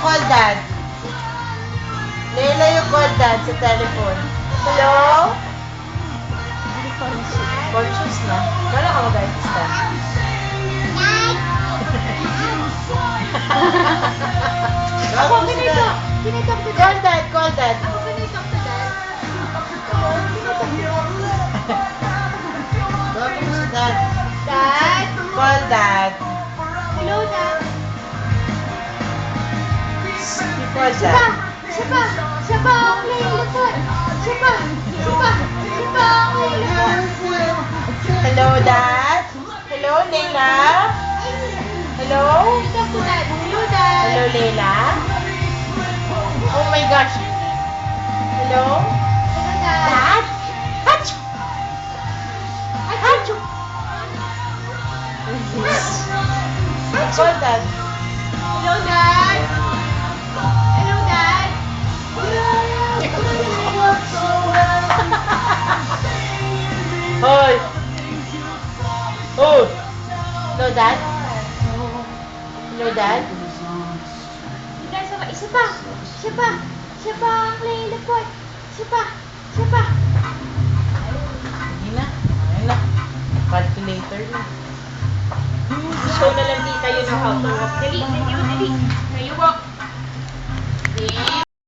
call dad. Leila, you call dad sa telephone. Hello? Conscious na. Wala ka mag-artista. Ako, can I talk? Can I talk to Call dad? dad, call dad. Ako, can I talk to dad? Welcome to dad. Dad? Call dad. Hello, dad? You call Siya pa! dad. Siya pa! Siya pa ang playing the phone! Siya pa! Siya pa! Siya pa ang playing the phone! Hello, dad. Hello, Leila. Hello? Can I talk to dad? Hello, dad? Hello, Leila. Oh my gosh. Hello? Hello, dad? Dad? Achoo! Achoo! Call dad. Hello, dad? Hello, dad? Hoy! Oh! Hello, dad? Hello, dad? Dad, siya pa! Siya pa! Siya pa! Siya pa ang playing the phone! Siya pa! Siya pa! Hindi na. Ayun na. Calculator na. Show na lang tita yun how to walk. Dali, dali, dali. Now you walk.